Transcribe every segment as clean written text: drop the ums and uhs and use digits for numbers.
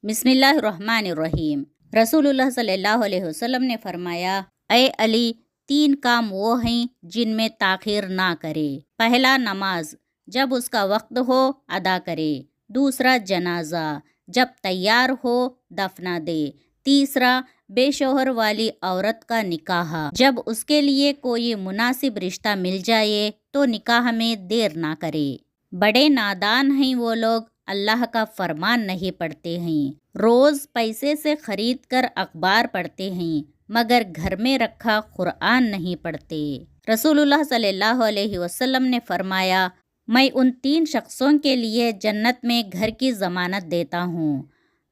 بسم اللہ الرحمن الرحیم۔ رسول اللہ صلی اللہ علیہ وسلم نے فرمایا، اے علی، 3 کام وہ ہیں جن میں تاخیر نہ کرے۔ پہلا، نماز جب اس کا وقت ہو ادا کرے۔ دوسرا، جنازہ جب تیار ہو دفنا دے۔ تیسرا، بے شوہر والی عورت کا نکاح جب اس کے لیے کوئی مناسب رشتہ مل جائے تو نکاح میں دیر نہ کرے۔ بڑے نادان ہیں وہ لوگ اللہ کا فرمان نہیں پڑھتے ہیں، روز پیسے سے خرید کر اخبار پڑھتے ہیں مگر گھر میں رکھا قرآن نہیں پڑھتے۔ رسول اللہ صلی اللہ علیہ وسلم نے فرمایا، میں ان 3 شخصوں کے لیے جنت میں گھر کی ضمانت دیتا ہوں۔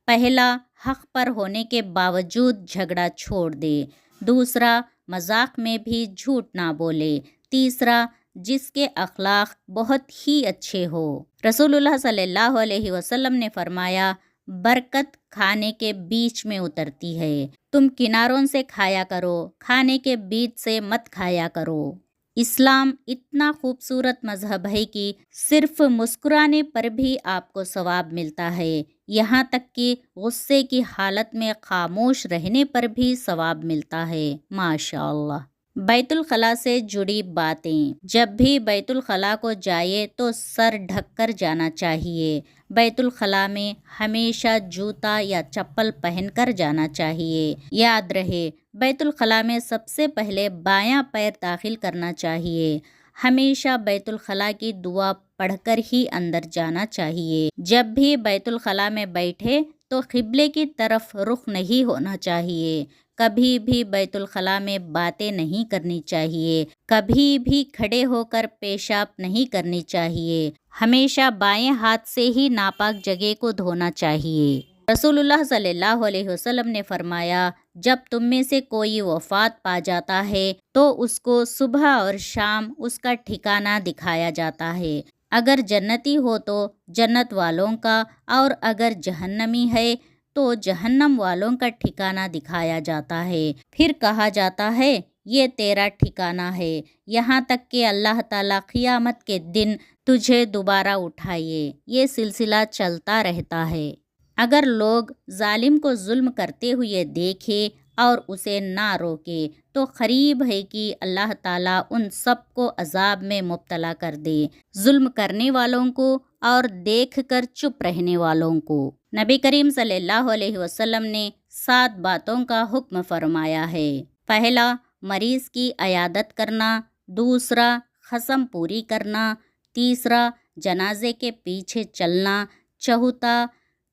پہلا، حق پر ہونے کے باوجود جھگڑا چھوڑ دے۔ دوسرا، مذاق میں بھی جھوٹ نہ بولے۔ تیسرا، جس کے اخلاق بہت ہی اچھے ہو۔ رسول اللہ صلی اللہ علیہ وسلم نے فرمایا، برکت کھانے کے بیچ میں اترتی ہے۔ تم کناروں سے کھایا کرو، کھانے کے بیچ سے مت کھایا کرو۔ اسلام اتنا خوبصورت مذہب ہے کہ صرف مسکرانے پر بھی آپ کو ثواب ملتا ہے، یہاں تک کہ غصے کی حالت میں خاموش رہنے پر بھی ثواب ملتا ہے۔ ماشاءاللہ۔ بیت الخلاء سے جڑی باتیں۔ جب بھی بیت الخلاء کو جائے تو سر ڈھک کر جانا چاہیے۔ بیت الخلاء میں ہمیشہ جوتا یا چپل پہن کر جانا چاہیے۔ یاد رہے، بیت الخلاء میں سب سے پہلے بایاں پیر داخل کرنا چاہیے۔ ہمیشہ بیت الخلاء کی دعا پڑھ کر ہی اندر جانا چاہیے۔ جب بھی بیت الخلاء میں بیٹھے تو قبلے کی طرف رخ نہیں ہونا چاہیے۔ کبھی بھی بیت الخلاء میں باتیں نہیں کرنی چاہیے۔ کبھی بھی کھڑے ہو کر پیشاب نہیں کرنی چاہیے۔ ہمیشہ بائیں ہاتھ سے ہی ناپاک جگہ کو دھونا چاہیے۔ رسول اللہ صلی اللہ علیہ وسلم نے فرمایا، جب تم میں سے کوئی وفات پا جاتا ہے تو اس کو صبح اور شام اس کا ٹھکانہ دکھایا جاتا ہے۔ اگر جنتی ہو تو جنت والوں کا، اور اگر جہنمی ہے تو جہنم والوں کا ٹھکانہ دکھایا جاتا ہے۔ پھر کہا جاتا ہے، یہ تیرا ٹھکانہ ہے، یہاں تک کہ اللہ تعالیٰ قیامت کے دن تجھے دوبارہ اٹھائے۔ یہ سلسلہ چلتا رہتا ہے۔ اگر لوگ ظالم کو ظلم کرتے ہوئے دیکھے اور اسے نہ روکے تو قریب ہے کہ اللہ تعالیٰ ان سب کو عذاب میں مبتلا کر دے، ظلم کرنے والوں کو اور دیکھ کر چپ رہنے والوں کو۔ نبی کریم صلی اللہ علیہ وسلم نے 7 باتوں کا حکم فرمایا ہے۔ پہلا، مریض کی عیادت کرنا۔ دوسرا، قسم پوری کرنا۔ تیسرا، جنازے کے پیچھے چلنا۔ چوتھا،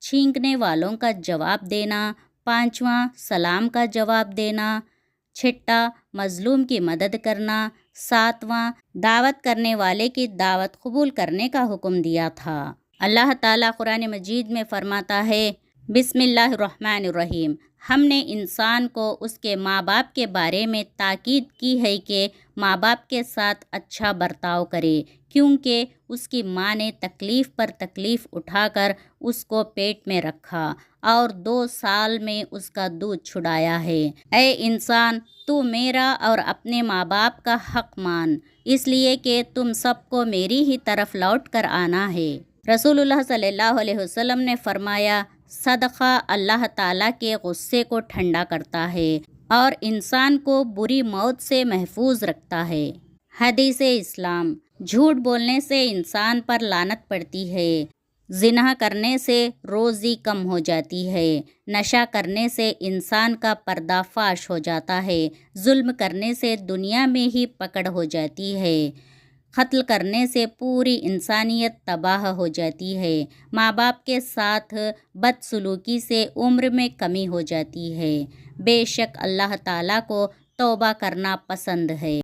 چھینکنے والوں کا جواب دینا۔ پانچواں، سلام کا جواب دینا۔ چھٹا، مظلوم کی مدد کرنا۔ ساتواں، دعوت کرنے والے کی دعوت قبول کرنے کا حکم دیا تھا۔ اللہ تعالیٰ قرآن مجید میں فرماتا ہے، بسم اللہ الرحمن الرحیم، ہم نے انسان کو اس کے ماں باپ کے بارے میں تاکید کی ہے کہ ماں باپ کے ساتھ اچھا برتاؤ کرے، کیونکہ اس کی ماں نے تکلیف پر تکلیف اٹھا کر اس کو پیٹ میں رکھا اور 2 سال میں اس کا دودھ چھڑایا ہے۔ اے انسان، تو میرا اور اپنے ماں باپ کا حق مان، اس لیے کہ تم سب کو میری ہی طرف لوٹ کر آنا ہے۔ رسول اللہ صلی اللہ علیہ وسلم نے فرمایا، صدقہ اللہ تعالیٰ کے غصے کو ٹھنڈا کرتا ہے اور انسان کو بری موت سے محفوظ رکھتا ہے۔ حدیث اسلام، جھوٹ بولنے سے انسان پر لعنت پڑتی ہے، زنا کرنے سے روزی کم ہو جاتی ہے، نشہ کرنے سے انسان کا پردہ فاش ہو جاتا ہے، ظلم کرنے سے دنیا میں ہی پکڑ ہو جاتی ہے، قتل کرنے سے پوری انسانیت تباہ ہو جاتی ہے، ماں باپ کے ساتھ بدسلوکی سے عمر میں کمی ہو جاتی ہے۔ بے شک اللہ تعالیٰ کو توبہ کرنا پسند ہے۔